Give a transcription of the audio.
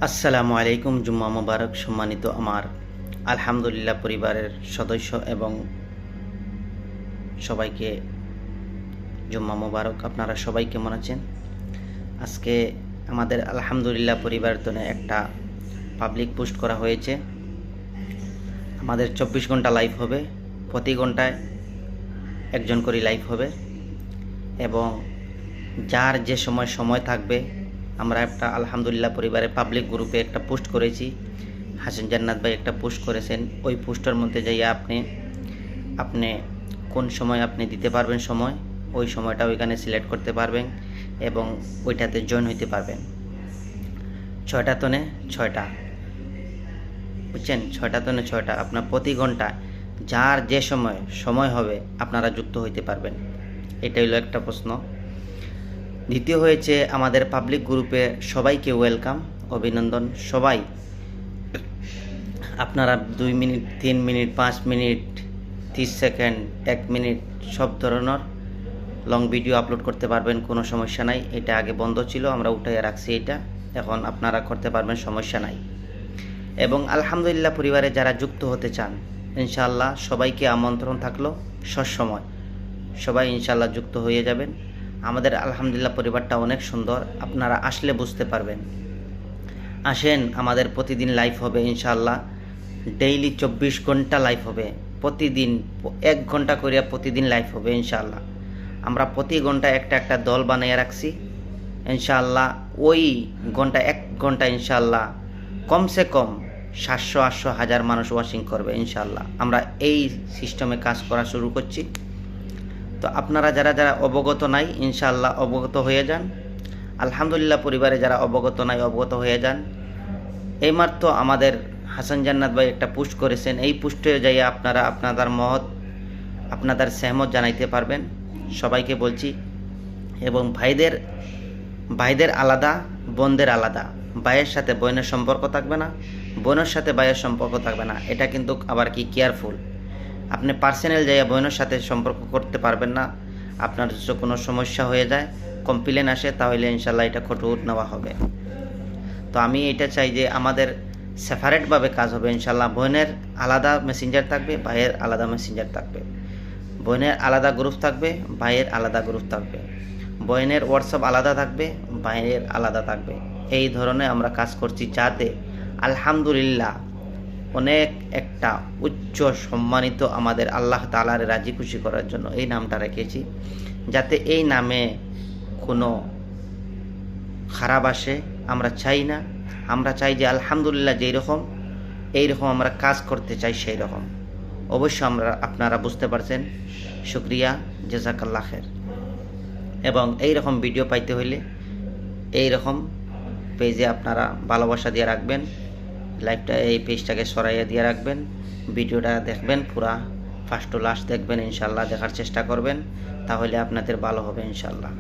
আসসালামু আলাইকুম। জুম্মা মুবারক। সম্মানিত আমার আলহামদুলিল্লাহ পরিবারের সদস্য এবং সবাইকে জুম্মা মুবারক। আপনারা সবাই কেমন আছেন? আজকে আমাদের আলহামদুলিল্লাহ পরিবারের জন্য একটা পাবলিক পোস্ট করা হয়েছে। আমাদের 24 ঘন্টা লাইভ হবে, প্রতি ঘন্টায় একজন করে লাইভ হবে এবং যার যে সময় থাকবে আমরা একটা আলহামদুলিল্লাহ পরিবারের পাবলিক গ্রুপে একটা পোস্ট করেছি। হাসান জান্নাত ভাই একটা পোস্ট করেছেন। ওই পোস্টের মধ্যে যাইয়া আপনি কোন সময় আপনি দিতে পারবেন সময়, ওই সময়টা ওইখানে সিলেক্ট করতে পারবেন এবং ওইটাতে জয়েন হইতে পারবেন। 6টা তনে 6টা, বুঝছেন? 6টা তনে 6টা আপনার প্রতি ঘন্টা যার যে সময় হবে আপনারা যুক্ত হইতে পারবেন। এটা হলো একটা প্রশ্ন। দ্বিতীয় হয়েছে আমাদের পাবলিক গ্রুপে সবাইকে ওয়েলকাম, অভিনন্দন। সবাই আপনারা 2 minute, 3 minute, 5 minute, 30 second, 1 minute সব ধরনের লং ভিডিও আপলোড করতে পারবেন, কোনো সমস্যা নাই। এটা আগে বন্ধ ছিল, আমরা উঠাইয়া রাখছি। এটা এখন আপনারা করতে পারবেন, সমস্যা নাই। এবং আলহামদুলিল্লাহ পরিবারে যারা যুক্ত হতে চান ইনশাআল্লাহ সবাইকে আমন্ত্রণ থাকলো। সবসময় সবাই ইনশাআল্লাহ যুক্ত হয়ে যাবেন। আমাদের আলহামদুলিল্লাহ পরিবারটা অনেক সুন্দর, আপনারা আসলে বুঝতে পারবেন। আসেন, আমাদের প্রতিদিন লাইভ হবে ইনশাআল্লাহ। ডেইলি 24 ঘন্টা লাইভ হবে, প্রতিদিন 1 ঘন্টা করিয়া প্রতিদিন লাইভ হবে ইনশাআল্লাহ। আমরা প্রতি ঘন্টা একটা দল বানিয়ে রাখছি ইনশাআল্লাহ। ওই ঘন্টা 1 ঘন্টা ইনশাআল্লাহ কমসে কম 700, 800, 1000 মানুষ ওয়াচিং করবে ইনশাআল্লাহ। আমরা এই সিস্টেমে কাজ করা শুরু করছি। তো আপনারা যারা অবগত নাই ইনশাআল্লাহ অবগত হয়ে যান। আলহামদুলিল্লাহ পরিবারে যারা অবগত নাই অবগত হয়ে যান। এইমাত্র আমাদের হাসান জান্নাত ভাই একটা পোস্ট করেছেন, এই পোস্টে যাইয়া আপনারা আপনাদের সহমত জানাইতে পারবেন। সবাইকে বলছি। এবং ভাইদের আলাদা, বোনদের আলাদা। ভাইয়ের সাথে বোনের সম্পর্ক থাকবে না, বোনের সাথে ভাইয়ের সম্পর্ক থাকবে না। এটা কিন্তু আবার কি কেয়ারফুল। আপনি পার্সোনাল যাইয়া বোনের সাথে সম্পর্ক করতে পারবেন না। আপনার যদি কোনো সমস্যা হয়ে যায়, কমপ্লেন আসে, তাহলে ইনশাল্লাহ এটা কঠোর নেওয়া হবে। তো আমি এটা চাই যে আমাদের সেপারেটভাবে কাজ হবে ইনশাল্লাহ। বোনের আলাদা মেসেঞ্জার থাকবে, ভাইয়ের আলাদা মেসেঞ্জার থাকবে। বোনের আলাদা গ্রুপ থাকবে, ভাইয়ের আলাদা গ্রুপ থাকবে। বোনের হোয়াটসঅ্যাপ আলাদা থাকবে, ভাইয়ের আলাদা থাকবে। এই ধরনের আমরা কাজ করছি যাতে আলহামদুলিল্লাহ অনেক একটা উচ্চ সম্মানিত আমাদের আল্লাহ তাআলার রাজি খুশি করার জন্য এই নামটা রেখেছি, যাতে এই নামে কোনো খারাপ আসে আমরা চাই না। আমরা চাই যে আলহামদুলিল্লাহ এইরকম আমরা কাজ করতে চাই, সেই রকম। অবশ্য আপনারা বুঝতে পারছেন। শুকরিয়া, জাযাকাল্লাহ খের। এবং এইরকম ভিডিও পাইতে হইলে এইরকম পেজে আপনারা ভালোবাসা দিয়ে রাখবেন, লাইভটা এই পেজটাকে সরাইয়া দিয়ে রাখবেন, ভিডিওটা দেখবেন, পুরা ফার্স্ট টু লাস্ট দেখবেন ইনশাল্লাহ, দেখার চেষ্টা করবেন, তাহলে আপনাদের ভালো হবে ইনশাল্লাহ।